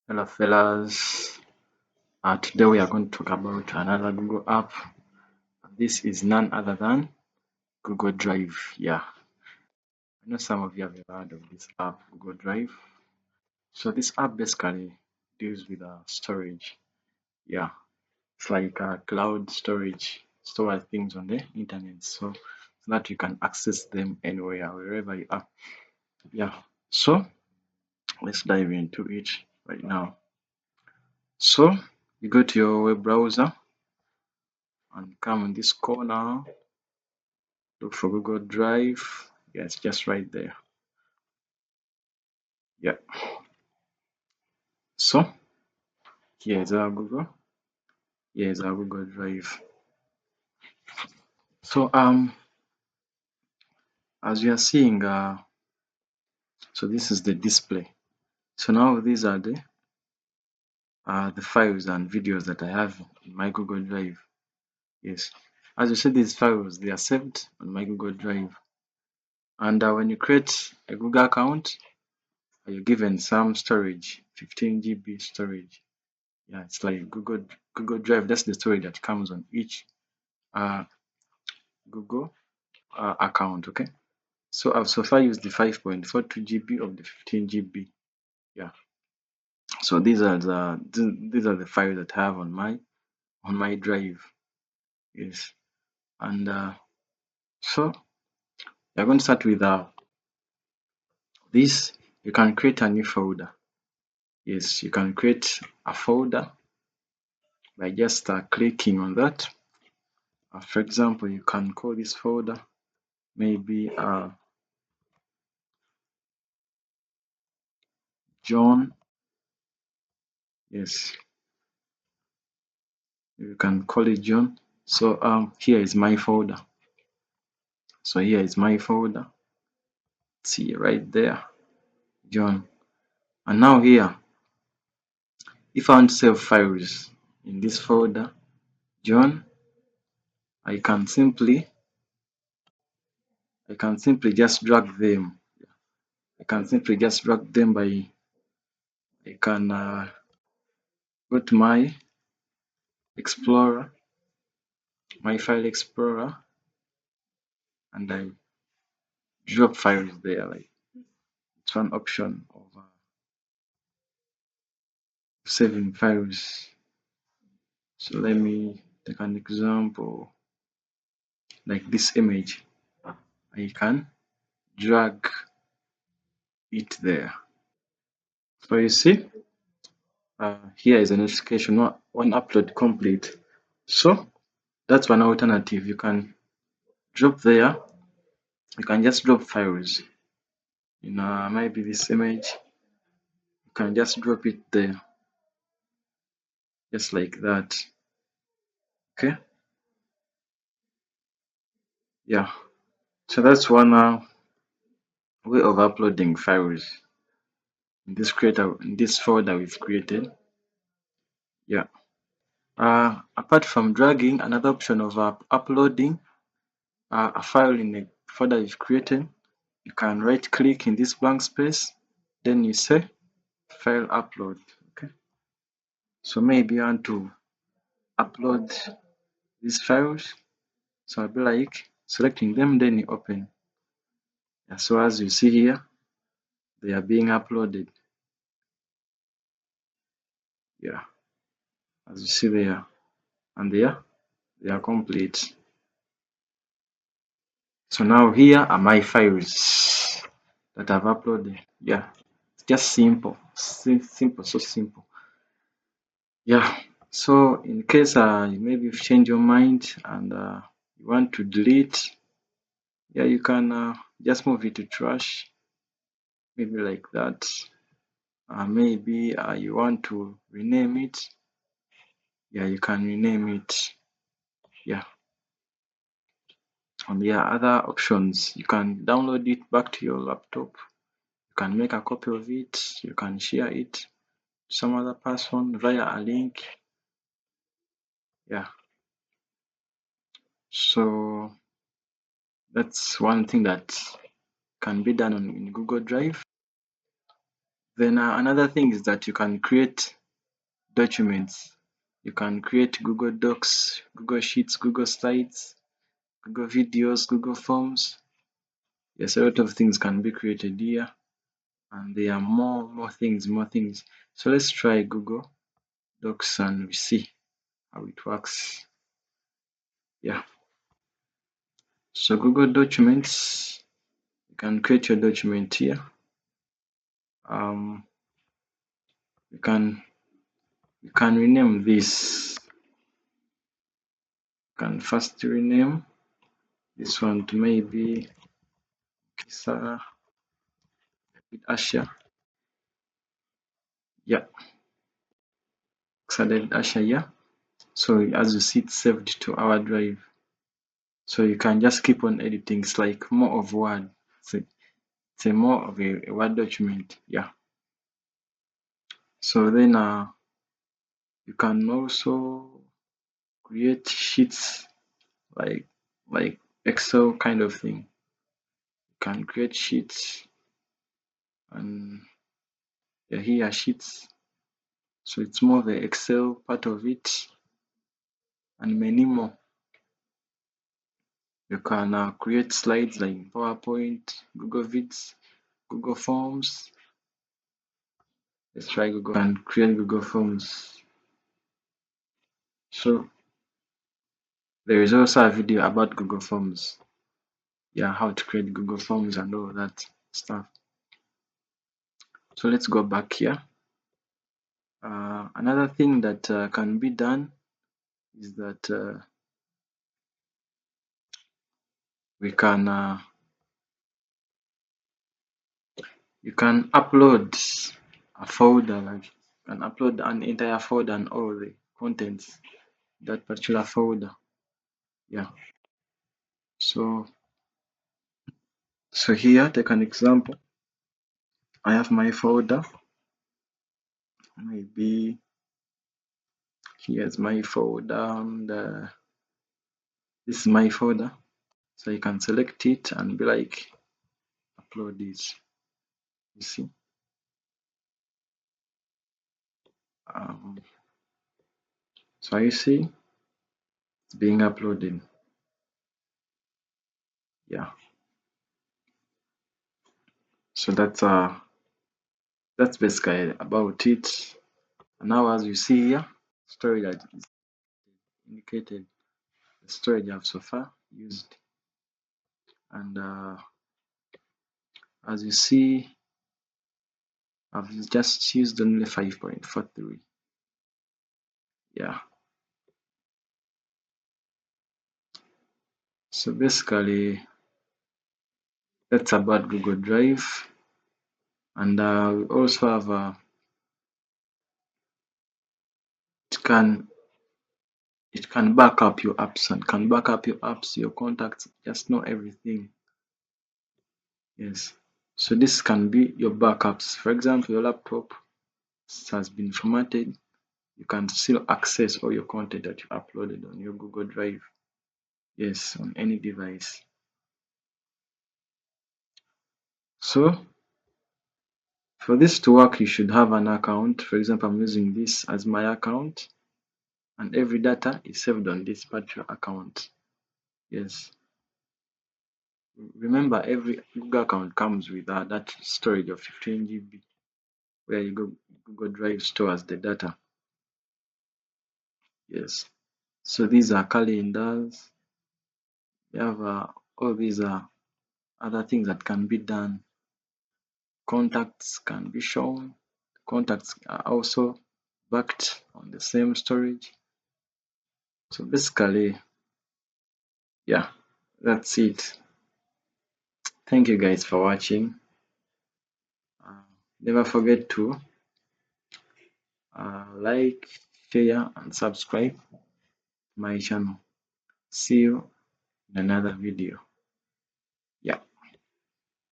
Hello fellas, today we are going to talk about another Google app. This is none other than Google Drive. Yeah, I know some of you have heard of this app, Google Drive. So this app basically deals with storage. Yeah, it's like cloud storage, store things on the internet so that you can access them anywhere, wherever you are. Yeah, so let's dive into it right now. So you go to your web browser and come in this corner. Look for Google Drive. Yeah, it's just right there. Yeah. So here's our Google. Here's our Google Drive. So as you are seeing, so this is the display. So now these are the files and videos that I have in my Google Drive. Yes. As you see, these files they are saved on my Google Drive. And when you create a Google account, you're given some storage, 15 GB storage. Yeah, it's like Google Drive. That's the storage that comes on each uh, Google account. Okay, so I've so far used the 5.42 GB of the 15 GB. Yeah, so these are the files that I have on my drive. Yes, and so we're going to start with this. You can create a new folder. Yes, you can create a folder by just clicking on that. For example, you can call this folder maybe John. Yes, you can call it John. So here is my folder. So here is my folder. See right there, John. And now here, if I want to save files in this folder, John, I can simply just drag them. I can simply just drag them by I can go to my Explorer, my file Explorer, and I drop files there. Like it's one option of saving files. So let me take an example like this image. I can drag it there. So you see, here is a notification, one upload complete. So that's one alternative. You can drop there. You can just drop files. Maybe this image. You can just drop it there, just like that. Okay. Yeah. So that's one way of uploading files in this folder we've created. Yeah. Apart from dragging, another option of uploading a file in a folder you've created, you can right click in this blank space, then you say file upload. Okay, so maybe you want to upload these files, so I'll be like selecting them, then you open. Yeah, so as you see here, they are being uploaded. Yeah, as you see there, and they are complete. So now here are my files that I've uploaded. Yeah, it's just simple, simple, so simple. Yeah, so in case maybe you've changed your mind and you want to delete, yeah, you can just move it to trash, maybe like that. Maybe you want to rename it, yeah, you can rename it. Yeah, and there are other options. You can download it back to your laptop, you can make a copy of it, you can share it to some other person via a link. Yeah, so that's one thing that can be done in Google Drive. Then another thing is that you can create documents. You can create Google Docs, Google Sheets, Google Slides, Google Videos, Google Forms. Yes, a lot of things can be created here, and there are more things. So let's try Google Docs and we see how it works. Yeah. So Google Documents, you can create your document here. You can rename this. You can first rename this one to maybe Kisara with Asha. Yeah, Kisara Asha, yeah. So as you see, it's saved to our drive. So you can just keep on editing. It's like more of Word. It's a more of a Word document. Yeah. So then you can also create sheets like Excel kind of thing. You can create sheets, and here are sheets. So it's more the Excel part of it, and many more. You can create slides like PowerPoint, Google Vids, Google Forms. Let's try Google and create Google Forms. So there is also a video about Google Forms. Yeah, how to create Google Forms and all that stuff. So let's go back here. Another thing that can be done is that we can you can upload a folder, like you can upload an entire folder and all the contents that particular folder. Yeah. So here, take an example. I have my folder. Maybe here's my folder, and this is my folder. So you can select it and be like, upload this. You see. So you see, it's being uploaded. Yeah. So that's basically about it. And now, as you see here, storage that is indicated, the storage I've so far used, and as you see, I've just used only 5.43. Yeah. So basically, that's about Google Drive, and we also have it can back up your apps and can back up your apps, your contacts, just know everything. Yes. So this can be your backups. For example, your laptop has been formatted, you can still access all your content that you uploaded on your Google Drive. Yes, on any device. So for this to work, you should have an account. For example, I'm using this as my account, and every data is saved on this particular account. Yes. Remember, every Google account comes with that storage of 15 GB where Google Drive stores the data. Yes. So these are calendars. You have all these other things that can be done. Contacts can be shown. Contacts are also backed on the same storage. So basically, yeah, that's it. Thank you guys for watching. Never forget to like, share, and subscribe to my channel. See you in another video.